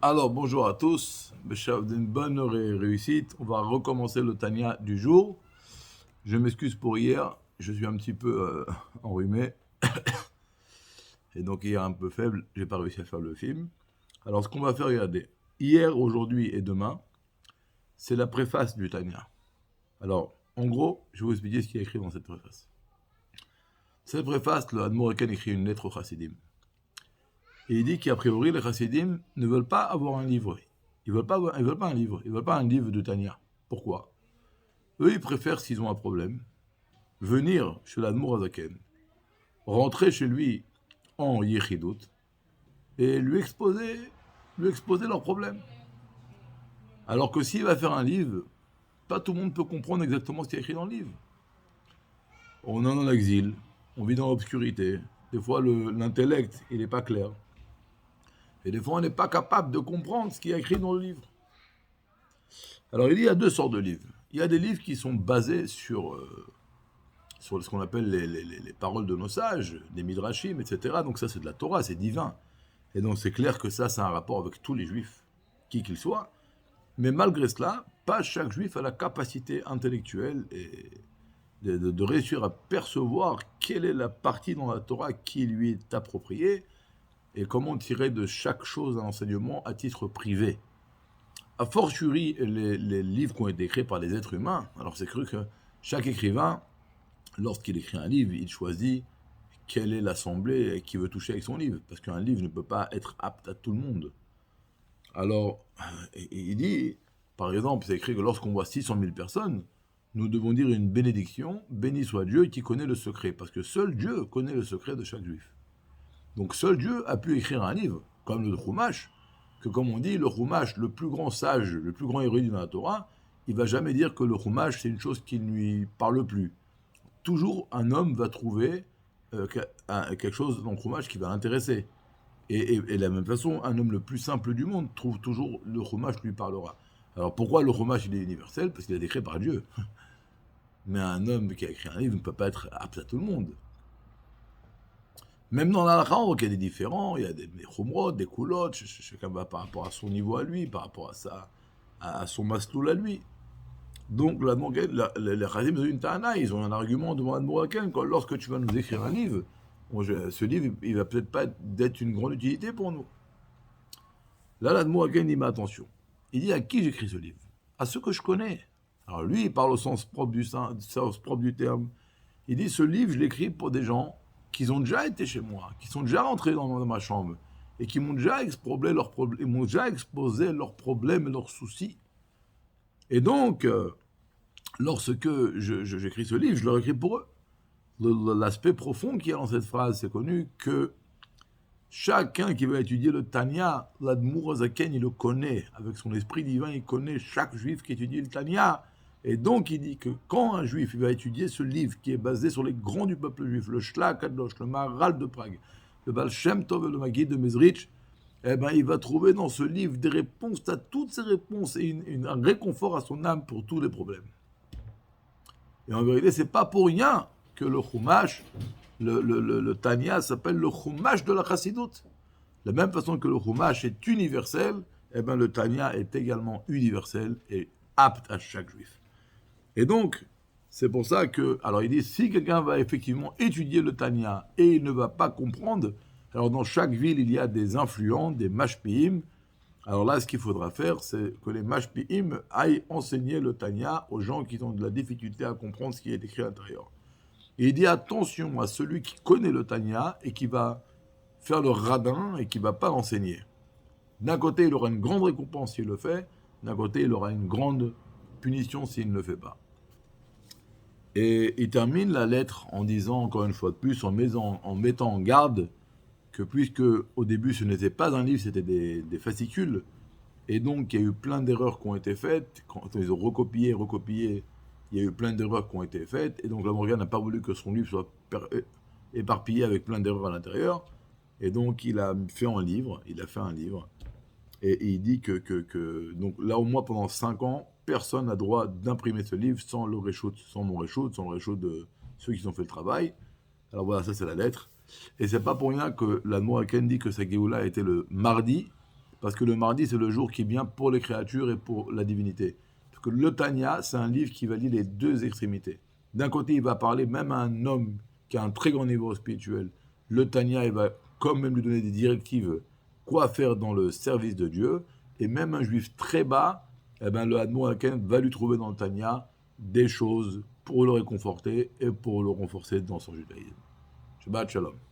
Alors, bonjour à tous. Béchab d'une bonne réussite. On va recommencer le Tania du jour. Je m'excuse pour hier. Je suis un petit peu enrhumé. Et donc, hier, un peu faible. J'ai pas réussi à faire le film. Alors, ce qu'on va faire, regardez. Hier, aujourd'hui et demain, c'est la préface du Tania. Alors, en gros, je vais vous expliquer ce qu'il y a écrit dans cette préface. Cette préface, le Admoraken écrit une lettre aux Chassidim. Et il dit qu'a priori, les Chassidim ne veulent pas avoir un livre. Ils veulent pas un livre. Ils veulent pas un livre de Tania. Pourquoi? Eux, ils préfèrent, s'ils ont un problème, venir chez l'Admour Azaken, rentrer chez lui en Yechidut et lui exposer leurs problèmes. Alors que s'il va faire un livre, pas tout le monde peut comprendre exactement ce qui est écrit dans le livre. On est en exil, on vit dans l'obscurité. Des fois, l'intellect, il n'est pas clair. Et des fois, on n'est pas capable de comprendre ce qui est écrit dans le livre. Alors, il y a deux sortes de livres. Il y a des livres qui sont basés sur ce qu'on appelle les paroles de nos sages, des midrashim, etc. Donc ça, c'est de la Torah, c'est divin. Et donc c'est clair que ça a un rapport avec tous les juifs, qui qu'ils soient. Mais malgré cela, pas chaque juif a la capacité intellectuelle de réussir à percevoir quelle est la partie dans la Torah qui lui est appropriée et comment tirer de chaque chose un enseignement à titre privé. A fortiori, les livres qui ont été écrits par les êtres humains, alors c'est cru que chaque écrivain, lorsqu'il écrit un livre, il choisit quelle est l'assemblée qui veut toucher avec son livre. Parce qu'un livre ne peut pas être apte à tout le monde. Alors, il dit, par exemple, c'est écrit que lorsqu'on voit 600 000 personnes, nous devons dire une bénédiction, béni soit Dieu qui connaît le secret. Parce que seul Dieu connaît le secret de chaque juif. Donc seul Dieu a pu écrire un livre, comme le Chumash, que comme on dit, le Chumash, le plus grand sage, le plus grand érudit dans la Torah, il va jamais dire que le Chumash, c'est une chose qui ne lui parle plus. Toujours un homme va trouver quelque chose dans le Chumash qui va l'intéresser. Et de la même façon, un homme le plus simple du monde trouve toujours le Chumash lui parlera. Alors pourquoi le Chumash il est universel? Parce qu'il est écrit par Dieu. Mais un homme qui a écrit un livre ne peut pas être apte à tout le monde. Même dans la on voit qu'il y a des différents, il y a des chumrot, des coulottes, chacun va par rapport à son niveau à lui, par rapport à son masloul à lui. Donc, les Chazim ont une ta'ana, ils ont un argument devant Admoraken, quand lorsque tu vas nous écrire un livre, ce livre, il va peut-être pas d'être une grande utilité pour nous. Là, l'Admoraken dit, mais attention, il dit à qui j'écris ce livre? À ceux que je connais. Alors lui, il parle au sens propre du terme. Il dit, ce livre, je l'écris pour des gens qui ont déjà été chez moi, qui sont déjà rentrés dans ma chambre, et qui m'ont déjà exposé leurs problèmes et leurs soucis. Et donc, lorsque j'écris ce livre, je le réécris pour eux. L'aspect profond qu'il y a dans cette phrase, c'est connu que chacun qui va étudier le Tanya, l'Admour Zaken, il le connaît. Avec son esprit divin, il connaît chaque juif qui étudie le Tanya. Et donc, il dit que quand un juif il va étudier ce livre qui est basé sur les grands du peuple juif, le Shla Kadosh, le Maharal de Prague, le Baal Shem Tov et le Maggid de Mezrich, eh ben, il va trouver dans ce livre des réponses à toutes ces réponses et un réconfort à son âme pour tous les problèmes. Et en vérité, c'est pas pour rien que le Chumash, le Tanya s'appelle le Chumash de la Chassidut. De la même façon que le Chumash est universel, eh ben le Tanya est également universel et apte à chaque juif. Et donc, c'est pour ça que, alors il dit, si quelqu'un va effectivement étudier le Tanya et il ne va pas comprendre, alors dans chaque ville, il y a des influents, des mashpiim. Alors là, ce qu'il faudra faire, c'est que les mashpiim aillent enseigner le Tanya aux gens qui ont de la difficulté à comprendre ce qui est écrit à l'intérieur. Et il dit attention à celui qui connaît le Tanya et qui va faire le radin et qui ne va pas l'enseigner. D'un côté, il aura une grande récompense s'il le fait, d'un côté, il aura une grande punition s'il ne le fait pas. Et il termine la lettre en disant, encore une fois de plus, en mettant en garde que puisque au début ce n'était pas un livre, c'était des fascicules, et donc il y a eu plein d'erreurs qui ont été faites, quand ils ont recopié, il y a eu plein d'erreurs qui ont été faites, et donc la Morgan n'a pas voulu que son livre soit éparpillé avec plein d'erreurs à l'intérieur, et donc il a fait un livre, et il dit donc là au moins pendant 5 ans, personne n'a droit d'imprimer ce livre sans le reshoot, sans mon reshoot, sans le reshoot de ceux qui ont fait le travail. Alors voilà, ça c'est la lettre. Et c'est pas pour rien que la Moaken dit que sa Géoula était le mardi, Parce que le mardi, c'est le jour qui est bien pour les créatures et pour la divinité. Parce que le Tanya, c'est un livre qui va lier les deux extrémités. D'un côté, il va parler même à un homme qui a un très grand niveau spirituel. Le Tanya, il va quand même lui donner des directives, quoi faire dans le service de Dieu. Et même un juif très bas, eh ben, le Admor Haken va lui trouver dans le Tanya des choses pour le réconforter et pour le renforcer dans son judaïsme. Shabbat Shalom.